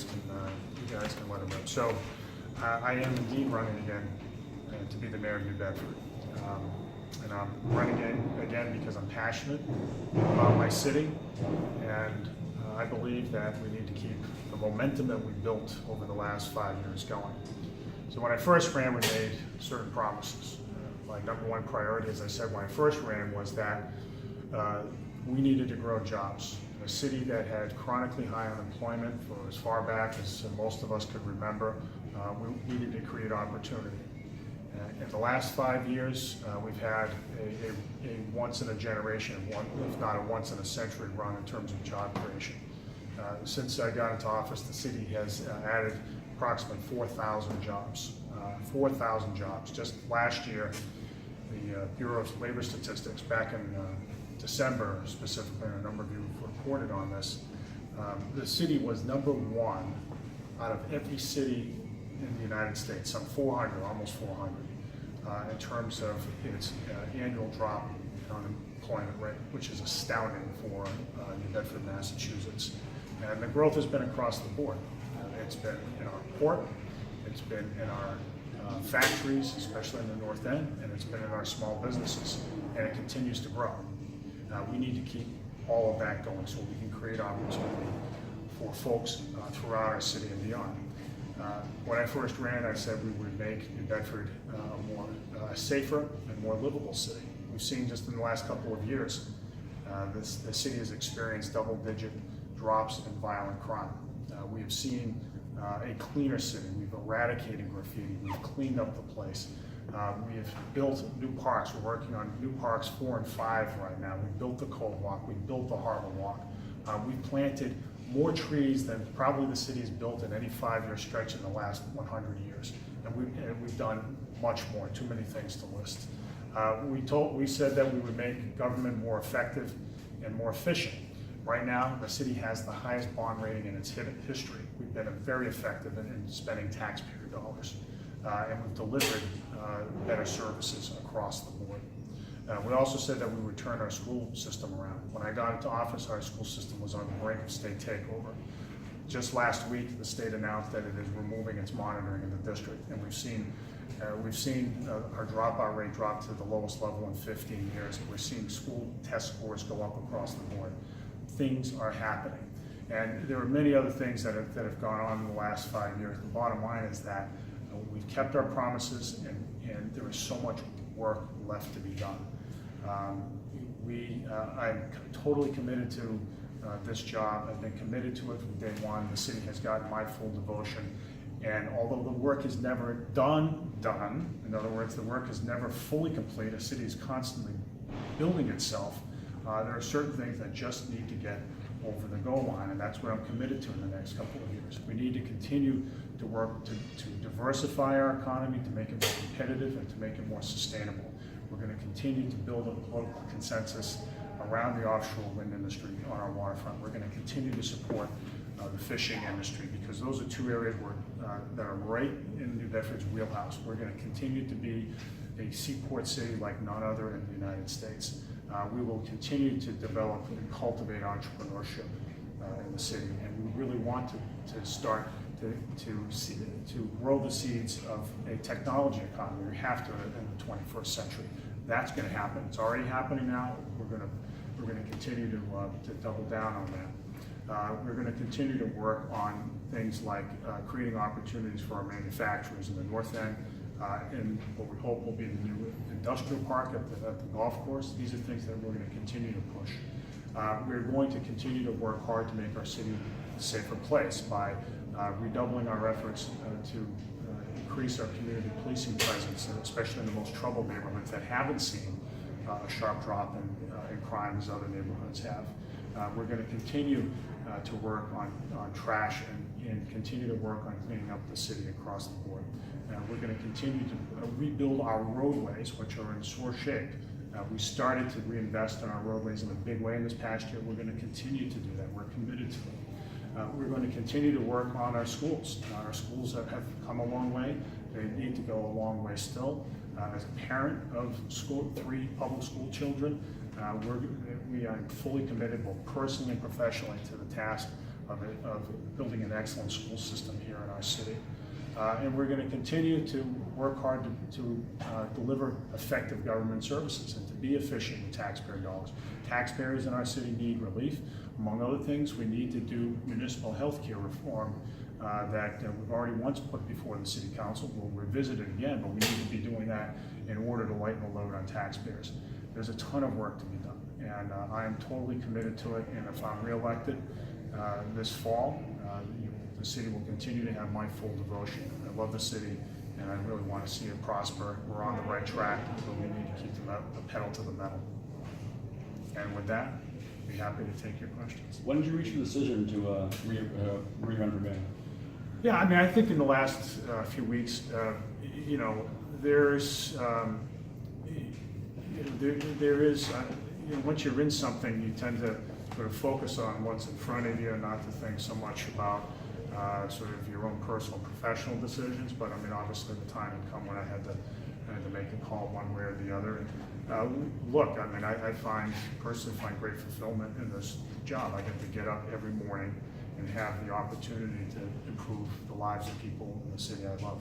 you guys can let them know. So I am indeed running again to be the mayor of New Bedford. And I'm running again because I'm passionate about my city, and I believe that we need to keep the momentum that we built over the last 5 years going. So when I first ran, we made certain promises. My number one priority, as I said when I first ran, was that we needed to grow jobs. In a city that had chronically high unemployment for as far back as most of us could remember, we needed to create opportunity. In the last 5 years, we've had a once-in-a-generation, if not a once-in-a-century run in terms of job creation. Since I got into office, the city has added approximately 4,000 jobs. 4,000 jobs. Just last year, the Bureau of Labor Statistics, back in December specifically, and a number of you reported on this, the city was number one out of every city in the United States, some 400, almost 400, in terms of its annual drop in unemployment rate, which is astounding for New Bedford, Massachusetts. And the growth has been across the board. It's been in our port, it's been in our factories, especially in the North End, and it's been in our small businesses, and it continues to grow. We need to keep all of that going so we can create opportunity for folks throughout our city and beyond. When I first ran, I said we would make New Bedford a more safer and more livable city. We've seen just in the last couple of years, the city has experienced double-digit drops in violent crime. We have seen a cleaner city. We've eradicated graffiti. We've cleaned up the place. We have built new parks. We're working on new parks 4 and 5 right now. We built the Cold Walk. We built the Harbor Walk. We've planted more trees than probably the city has built in any 5-year stretch in the last 100 years. And we've done much more, too many things to list. We said that we would make government more effective and more efficient. Right now, the city has the highest bond rating in its history. We've been very effective in spending taxpayer dollars, and we've delivered better services across the board. We also said that we would turn our school system around. When I got into office, our school system was on the brink of state takeover. Just last week, the state announced that it is removing its monitoring in the district, and we've seen our dropout rate drop to the lowest level in 15 years. We're seeing school test scores go up across the board. Things are happening, and there are many other things that have gone on in the last 5 years. The bottom line is that we've kept our promises, and there is so much work left to be done. I'm totally committed to this job. I've been committed to it from day one. The city has gotten my full devotion, and although the work is never done, in other words, the work is never fully complete, a city is constantly building itself. There are certain things that just need to get over the goal line, and that's what I'm committed to in the next couple of years. We need to continue to work to diversify our economy, to make it more competitive, and to make it more sustainable. We're going to continue to build a political consensus around the offshore wind industry on our waterfront. We're going to continue to support the fishing industry, because those are two areas that are right in New Bedford's wheelhouse. We're going to continue to be a seaport city like none other in the United States. We will continue to develop and cultivate entrepreneurship in the city, and we really want to start to grow the seeds of a technology economy. We have to in the 21st century. That's going to happen. It's already happening now. We're going to continue to double down on that. We're going to continue to work on things like creating opportunities for our manufacturers in the North End, in what we hope will be the new industrial park at the golf course. These are things that we're going to continue to push. We're going to continue to work hard to make our city a safer place by redoubling our efforts to increase our community policing presence, especially in the most troubled neighborhoods that haven't seen a sharp drop in crime as other neighborhoods have. We're going to continue to work on trash and continue to work on cleaning up the city across the board. We're going to continue to rebuild our roadways, which are in sore shape. We started to reinvest in our roadways in a big way in this past year. We're going to continue to do that. We're committed to it. We're going to continue to work on our schools. Our schools have come a long way. They need to go a long way still. As a parent of 3 public school children, we are fully committed, both personally and professionally, to the task of building an excellent school system here in our city. And we're going to continue to work hard to deliver effective government services and to be efficient with taxpayer dollars. Taxpayers in our city need relief. Among other things, we need to do municipal health care reform that we've already once put before the City Council. We'll revisit it again, but we need to be doing that in order to lighten the load on taxpayers. There's a ton of work to be done, and I am totally committed to it, and if I'm reelected this fall, the city will continue to have my full devotion. I love the city, and I really want to see it prosper. We're on the right track, but we need to keep the pedal to the metal. And with that, I'd be happy to take your questions. When did you reach the decision to rerun for mayor? Yeah, I mean, I think in the last few weeks, there's, there is, once you're in something, you tend to sort of focus on what's in front of you and not to think so much about sort of your own personal professional decisions. But I mean, obviously the time had come when I had to make a call one way or the other. And look, I mean, I personally find great fulfillment in this job. I get to get up every morning and have the opportunity to improve the lives of people in the city I love.